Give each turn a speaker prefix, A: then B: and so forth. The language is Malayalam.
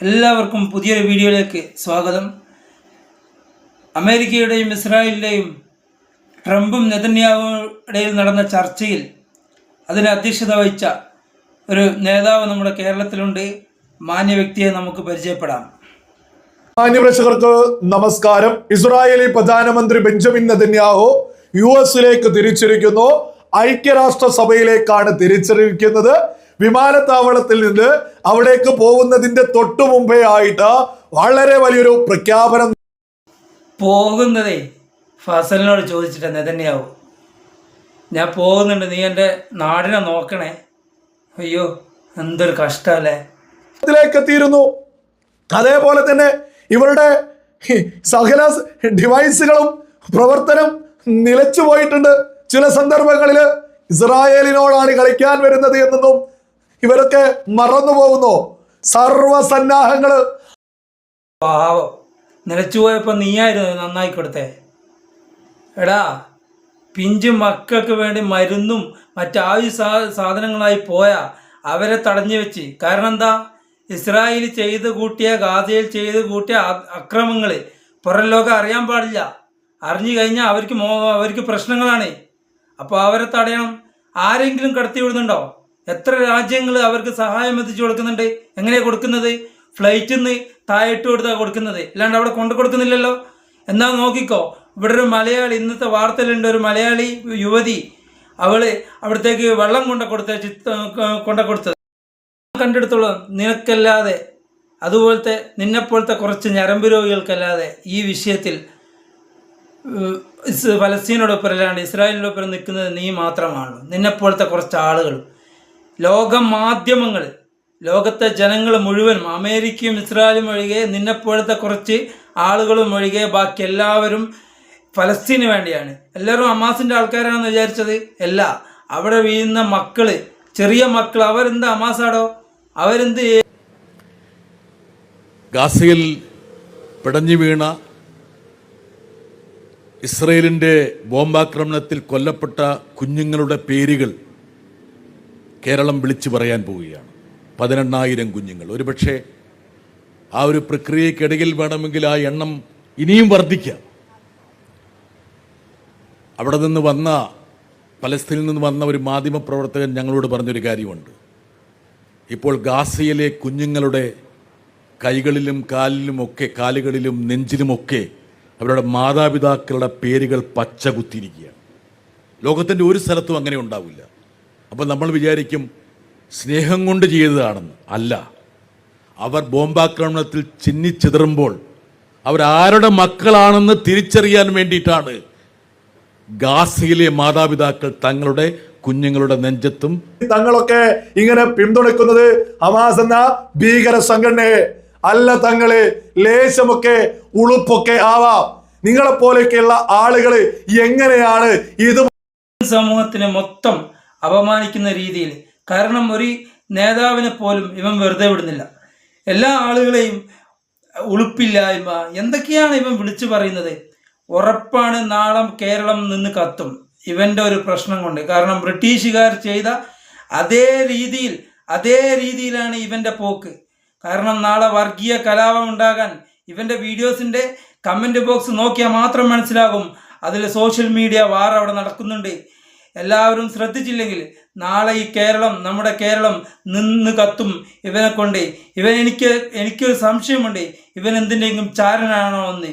A: എല്ലാവർക്കും പുതിയൊരു വീഡിയോയിലേക്ക് സ്വാഗതം. അമേരിക്കയുടെയും ഇസ്രായേലിൻ്റെയും ട്രംപും നെതന്യാഹുവിൻ്റെയും നടന്ന ചർച്ചയിൽ അതിന് അധ്യക്ഷത വഹിച്ച ഒരു നേതാവ് നമ്മുടെ കേരളത്തിലുണ്ട്. മാന്യ വ്യക്തിയെ നമുക്ക് പരിചയപ്പെടാം.
B: മാന്യപ്രേക്ഷകർക്ക് നമസ്കാരം. ഇസ്രായേലി പ്രധാനമന്ത്രി ബെഞ്ചമിൻ നെതന്യാഹു US-ലേക്ക് തിരിച്ചിരിക്കുന്നു. ഐക്യരാഷ്ട്രസഭയിലേക്കാണ് തിരിച്ചിരിക്കുന്നത്. വിമാനത്താവളത്തിൽ നിന്ന് അവിടേക്ക് പോകുന്നതിന്റെ തൊട്ടു മുമ്പേ ആയിട്ട് വളരെ വലിയൊരു പ്രഖ്യാപനം.
A: പോകുന്നതേ ഫസലിനോട് ചോദിച്ചിട്ട് നെതന്യാഹു, ഞാൻ പോകുന്നുണ്ട്, നീ എൻ്റെ നാടിനെ നോക്കണേ. അയ്യോ, എന്തൊരു കഷ്ടമല്ലേ.
B: എത്തിയിരുന്നു. അതേപോലെ തന്നെ ഇവരുടെ സകല ഡിവൈസുകളും പ്രവർത്തനം നിലച്ചു പോയിട്ടുണ്ട്. ചില സന്ദർഭങ്ങളിൽ ഇസ്രായേലിനോടാണ് കളിക്കാൻ വരുന്നത് എന്നൊന്നും ഇവരൊക്കെ മറന്നു പോകുന്നു. സർവസന്നാഹങ്ങള്
A: പാവം നിലച്ചു പോയപ്പോൾ നീയായിരുന്നു നന്നായി കൊടുത്തേ. എടാ, പിഞ്ചു മക്കൾക്ക് വേണ്ടി മരുന്നും മറ്റാവശ്യ സാധനങ്ങളായി പോയ അവരെ തടഞ്ഞു വെച്ച്. കാരണം എന്താ? ഇസ്രായേൽ ചെയ്ത് കൂട്ടിയ, ഗാസയിൽ ചെയ്ത് കൂട്ടിയ അക്രമങ്ങൾ പുറം ലോകം അറിയാൻ പാടില്ല. അറിഞ്ഞു കഴിഞ്ഞാൽ അവർക്ക് പ്രശ്നങ്ങളാണ്. അപ്പോൾ അവരെ തടയണം. ആരെങ്കിലും കടത്തി വിടുന്നുണ്ടോ? എത്ര രാജ്യങ്ങൾ അവർക്ക് സഹായം എത്തിച്ചു കൊടുക്കുന്നുണ്ട്? എങ്ങനെയാണ് കൊടുക്കുന്നത്? ഫ്ലൈറ്റിൽ നിന്ന് താഴിട്ട് കൊടുത്താൽ കൊടുക്കുന്നത്, അല്ലാണ്ട് അവിടെ കൊണ്ടു കൊടുക്കുന്നില്ലല്ലോ. എന്നാൽ നോക്കിക്കോ, ഇവിടെ ഒരു മലയാളി, ഇന്നത്തെ വാർത്തയിലുണ്ട്, ഒരു മലയാളി യുവതി, അവള് അവിടത്തേക്ക് വെള്ളം കൊണ്ട കൊടുത്തത് കണ്ടെടുത്തോളൂ. നിനക്കല്ലാതെ, അതുപോലത്തെ നിന്നെപ്പോലത്തെ കുറച്ച് ഞരമ്പ് രോഗികൾക്കല്ലാതെ ഈ വിഷയത്തിൽ ഫലസ്തീനോടൊപ്പം അല്ലാണ്ട് ഇസ്രായേലിനോടൊപ്പം നിൽക്കുന്നത് നീ മാത്രമാണ്. നിന്നെപ്പോലത്തെ കുറച്ച് ആളുകൾ, ലോക മാധ്യമങ്ങൾ, ലോകത്തെ ജനങ്ങൾ മുഴുവനും, അമേരിക്കയും ഇസ്രായേലും ഒഴികെ നിന്നെപ്പോലത്തെ കുറച്ച് ആളുകളും ഒഴികെ ബാക്കി എല്ലാവരും ഫലസ്തീന് വേണ്ടിയാണ്. എല്ലാവരും ഹമാസിൻ്റെ ആൾക്കാരാണെന്ന് വിചാരിച്ചത് അല്ല. അവിടെ വീഴുന്ന മക്കള്, ചെറിയ മക്കൾ, അവരെന്ത് ഹമാസാടോ? അവരെന്ത്?
C: ഗാസയിൽ പിടഞ്ഞു വീണ ഇസ്രയേലിൻ്റെ ബോംബാക്രമണത്തിൽ കൊല്ലപ്പെട്ട കുഞ്ഞുങ്ങളുടെ പേരുകൾ കേരളം വിളിച്ചു പറയാൻ പോവുകയാണ്. 18,000 കുഞ്ഞുങ്ങൾ. ഒരുപക്ഷെ ആ ഒരു പ്രക്രിയക്കിടയിൽ വേണമെങ്കിൽ ആ എണ്ണം ഇനിയും വർദ്ധിക്കാം. അവിടെ നിന്ന് വന്ന, പലസ്തീനിൽ നിന്ന് വന്ന ഒരു മാധ്യമപ്രവർത്തകൻ ഞങ്ങളോട് പറഞ്ഞൊരു കാര്യമുണ്ട്. ഇപ്പോൾ ഗാസയിലെ കുഞ്ഞുങ്ങളുടെ കൈകളിലും കാലുകളിലും നെഞ്ചിലുമൊക്കെ അവരുടെ മാതാപിതാക്കളുടെ പേരുകൾ പച്ച കുത്തിയിരിക്കുകയാണ്. ലോകത്തിൻ്റെ ഒരു സ്ഥലത്തും അങ്ങനെ ഉണ്ടാവില്ല. അപ്പോൾ നമ്മൾ വിചാരിക്കും സ്നേഹം കൊണ്ട് ചെയ്തതാണെന്ന്. അല്ല, അവർ ബോംബാക്രമണത്തിൽ ചിന്നിച്ചിതറുമ്പോൾ അവരാരുടെ മക്കളാണെന്ന് തിരിച്ചറിയാൻ വേണ്ടിയിട്ടാണ് ഗാസയിലെ മാതാപിതാക്കൾ തങ്ങളുടെ കുഞ്ഞുങ്ങളുടെ നെഞ്ചത്തും
B: തങ്ങളൊക്കെ ഇങ്ങനെ പിന്തുണയ്ക്കുന്നത് ഹമാസ് എന്ന ഭീകര സംഘടനയെ അല്ല. തങ്ങള് ലേശമൊക്കെ ഉളുപ്പൊക്കെ ആവാം. നിങ്ങളെ പോലെയൊക്കെയുള്ള ആളുകള് എങ്ങനെയാണ് ഇത്
A: സമൂഹത്തിനെ മൊത്തം അപമാനിക്കുന്ന രീതിയിൽ? കാരണം ഒരു നേതാവിനെ പോലും ഇവൻ വെറുതെ വിടുന്നില്ല. എല്ലാ ആളുകളെയും ഉളുപ്പില്ലായ്മ എന്തൊക്കെയാണ് ഇവൻ വിളിച്ചു പറയുന്നത്. ഉറപ്പാണ് നാളെ കേരളം നിന്ന് കത്തും ഇവൻ്റെ ഒരു പ്രശ്നം കൊണ്ട്. കാരണം ബ്രിട്ടീഷുകാർ ചെയ്ത അതേ രീതിയിലാണ് ഇവൻ്റെ പോക്ക്. കാരണം നാളെ വർഗീയ കലാപം ഉണ്ടാകാൻ ഇവൻ്റെ വീഡിയോസിൻ്റെ കമൻറ്റ് ബോക്സ് നോക്കിയാൽ മാത്രം മനസ്സിലാകും. അതിൽ സോഷ്യൽ മീഡിയ വാർ അവിടെ നടക്കുന്നുണ്ട്. എല്ലാവരും ശ്രദ്ധിച്ചില്ലെങ്കിൽ നാളെ ഈ കേരളം, നമ്മുടെ കേരളം നിന്ന് കത്തും ഇവനെ കൊണ്ട്. എനിക്കൊരു സംശയമുണ്ട്, ഇവൻ എന്തിൻ്റെയെങ്കിലും ചാരനാണോ എന്ന്.